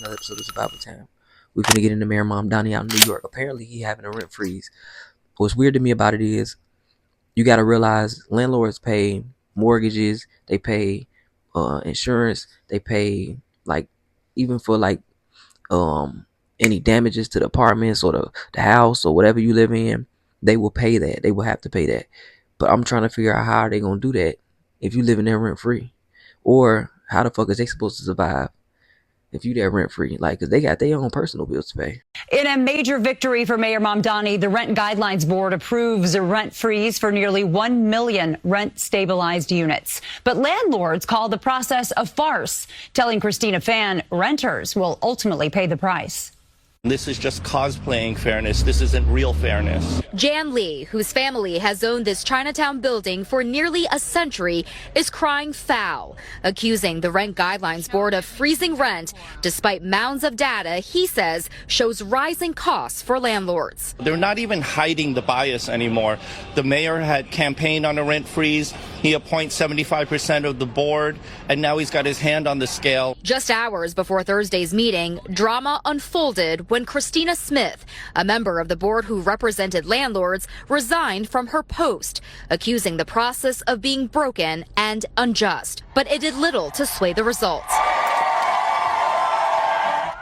another episode of Survival Time. We're gonna get into Mayor Mom Donnie out in New York. Apparently, he having a rent freeze. What's weird to me about it is you got to realize landlords pay mortgages, they pay insurance, they pay like even for like any damages to the apartments or the house or whatever you live in. They will pay that. They will have to pay that. But I'm trying to figure out how are they gonna do that if you live in there rent free, or how the fuck is they supposed to survive if you there rent free? Like, cause they got their own personal bills to pay. In a major victory for Mayor Mamdani, the Rent Guidelines Board approves a rent freeze for nearly 1 million rent-stabilized units. But landlords call the process a farce, telling Christina Fan renters will ultimately pay the price. This is just cosplaying fairness. This isn't real fairness. Jan Lee, whose family has owned this Chinatown building for nearly a century, is crying foul, accusing the Rent Guidelines Board of freezing rent, despite mounds of data he says shows rising costs for landlords. They're not even hiding the bias anymore. The mayor had campaigned on a rent freeze. He appoints 75% of the board, and now he's got his hand on the scale. Just hours before Thursday's meeting, drama unfolded when Christina Smith, a member of the board who represented landlords, resigned from her post, accusing the process of being broken and unjust. But it did little to sway the results,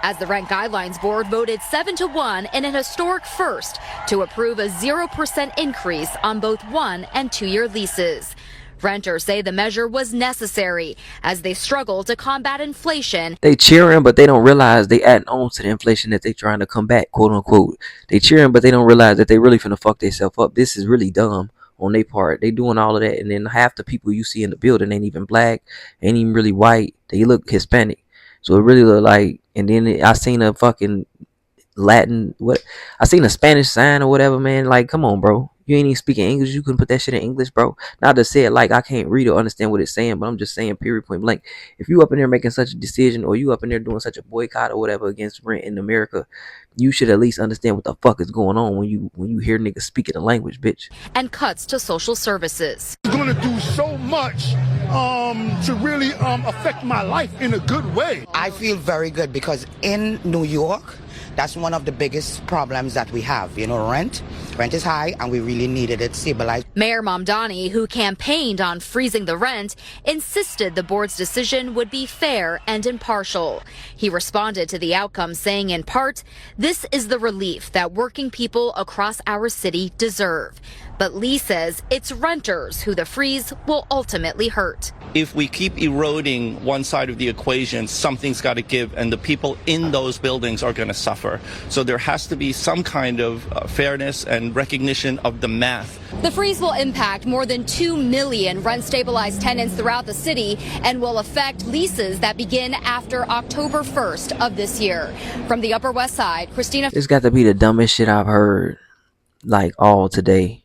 as the Rent Guidelines Board voted 7-1 in an historic first to approve a 0% increase on both 1- and 2-year leases. Renters say the measure was necessary as they struggle to combat inflation. They cheering, but they don't realize they adding on to the inflation that they trying to combat, quote unquote. They cheering, but they don't realize that they really finna fuck themselves up. This is really dumb on their part. They doing all of that, and then half the people you see in the building ain't even black, ain't even really white. They look Hispanic. So it really look like, and then I seen a fucking Latin, I seen a Spanish sign or whatever, man. Like, come on, bro. You ain't even speaking English. You couldn't put that shit in English, bro. Not to say it like I can't read or understand what it's saying, but I'm just saying, period, point blank. If you up in there making such a decision, or you up in there doing such a boycott or whatever against rent in America, you should at least understand what the fuck is going on when you hear niggas speaking the language, bitch. And cuts to social services. It's going to do so much to really affect my life in a good way. I feel very good because in New York, that's one of the biggest problems that we have. You know, rent is high, and we really needed it stabilized. Mayor Mamdani, who campaigned on freezing the rent, insisted the board's decision would be fair and impartial. He responded to the outcome saying, in part, this is the relief that working people across our city deserve. But Lee says it's renters who the freeze will ultimately hurt. If we keep eroding one side of the equation, something's got to give, and the people in those buildings are going to suffer. So there has to be some kind of fairness and recognition of the math. The freeze will impact more than 2 million rent-stabilized tenants throughout the city and will affect leases that begin after October 1st of this year. From the Upper West Side, Christina. This got to be the dumbest shit I've heard, like, all today.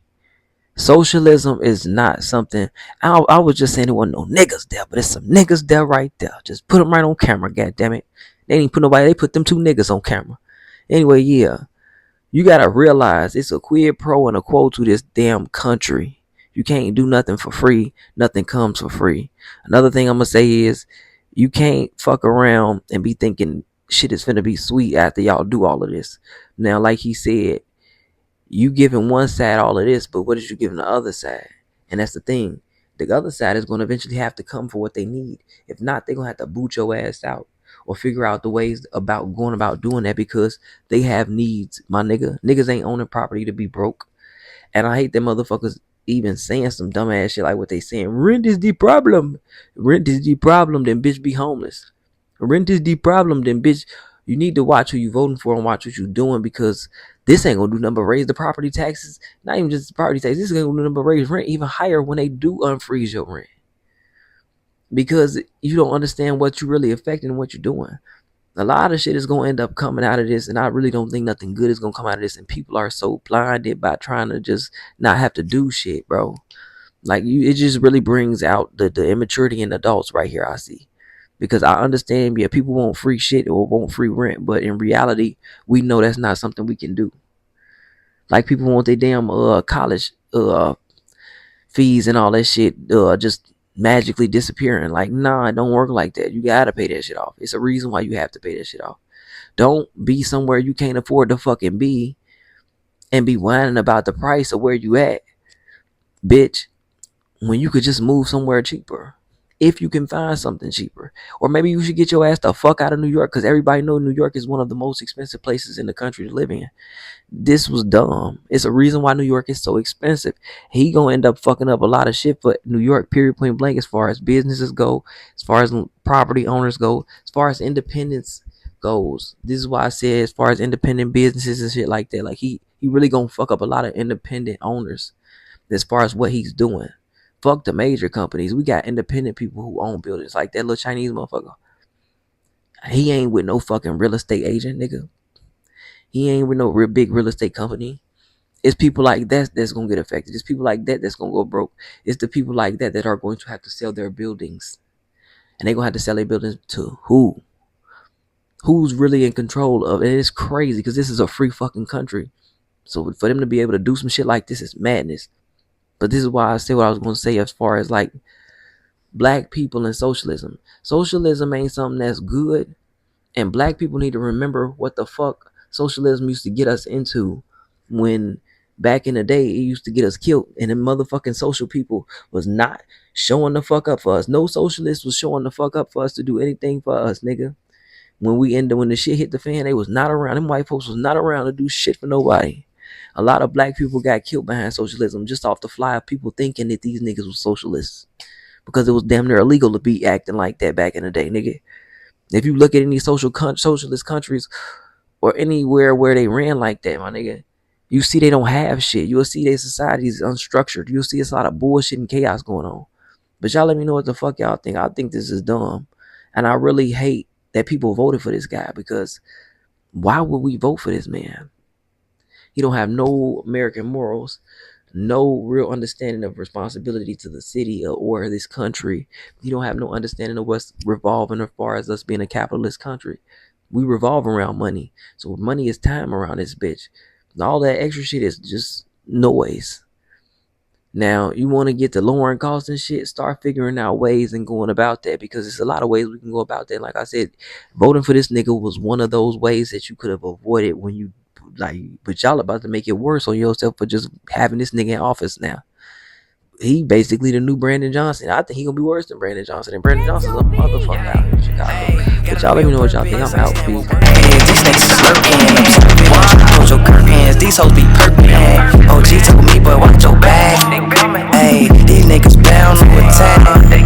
Socialism is not something. I was just saying there wasn't no niggas there, but there's some niggas there right there. Just put them right on camera, goddammit. They didn't put nobody. They put them 2 niggas on camera. Anyway, yeah, you gotta realize it's a quid pro and a quo to this damn country. You can't do nothing for free. Nothing comes for free. Another thing I'm gonna say is you can't fuck around and be thinking shit is finna be sweet after y'all do all of this. Now, like he said, you giving one side all of this, but what is you giving the other side? And that's the thing. The other side is going to eventually have to come for what they need. If not, they're going to have to boot your ass out or figure out the ways about going about doing that, because they have needs, my nigga. Niggas ain't owning property to be broke. And I hate them motherfuckers even saying some dumbass shit like what they saying. Rent is the problem. Rent is the problem, then bitch be homeless. Rent is the problem, then bitch. You need to watch who you voting for and watch what you doing, because this ain't gonna do nothing but raise the property taxes. Not even just the property taxes. This is gonna do nothing but raise rent even higher when they do unfreeze your rent, because you don't understand what you really affecting and what you're doing. A lot of shit is gonna end up coming out of this, and I really don't think nothing good is gonna come out of this. And people are so blinded by trying to just not have to do shit, bro. Like, it just really brings out the immaturity in adults right here. I see. Because I understand, yeah, people want free shit or want free rent, but in reality, we know that's not something we can do. Like, people want their damn college fees and all that shit just magically disappearing. Like, nah, it don't work like that. You gotta pay that shit off. It's a reason why you have to pay that shit off. Don't be somewhere you can't afford to fucking be and be whining about the price of where you at, bitch, when you could just move somewhere cheaper. If you can find something cheaper. Or maybe you should get your ass the fuck out of New York, because everybody know New York is one of the most expensive places in the country to live in. This was dumb. It's a reason why New York is so expensive. He gonna end up fucking up a lot of shit for New York, period, point blank, as far as businesses go, as far as property owners go, as far as independence goes. This is why I said as far as independent businesses and shit like that, like he really gonna fuck up a lot of independent owners as far as what he's doing. Fuck the major companies. We got independent people who own buildings, like that little Chinese motherfucker. He ain't with no fucking real estate agent, nigga. He ain't with no real big real estate company. It's people like that that's gonna get affected. It's people like that that's gonna go broke. It's the people like that that are going to have to sell their buildings. And they're gonna have to sell their buildings to who? Who's really in control of it? It's crazy because this is a free fucking country. So for them to be able to do some shit like this is madness. But this is why I say what I was going to say as far as like black people and socialism. Socialism ain't something that's good. And black people need to remember what the fuck socialism used to get us into when back in the day it used to get us killed. And the motherfucking social people was not showing the fuck up for us. No socialist was showing the fuck up for us to do anything for us, nigga. When the shit hit the fan, they was not around. Them white folks was not around to do shit for nobody. A lot of black people got killed behind socialism just off the fly of people thinking that these niggas were socialists. Because it was damn near illegal to be acting like that back in the day, nigga. If you look at any socialist countries or anywhere where they ran like that, my nigga, you see they don't have shit. You'll see their society is unstructured. You'll see it's a lot of bullshit and chaos going on. But y'all let me know what the fuck y'all think. I think this is dumb. And I really hate that people voted for this guy, because why would we vote for this man? He don't have no American morals, no real understanding of responsibility to the city or this country. He don't have no understanding of what's revolving as far as us being a capitalist country. We revolve around money. So money is time around this bitch. And all that extra shit is just noise. Now, you want to get to lowering costs and shit, start figuring out ways and going about that, because there's a lot of ways we can go about that. Like I said, voting for this nigga was one of those ways that you could have avoided when you but y'all about to make it worse on yourself for just having this nigga in office now. He basically the new Brandon Johnson. I think he gonna be worse than Brandon Johnson. And Brandon Johnson's a motherfucker out in Chicago. But y'all let me know what y'all think. I'm out. Peace. These niggas slurping. Hold your curb hands. These hoes be perking. OG told me, boy, watch your back. Hey, these niggas bound to attack.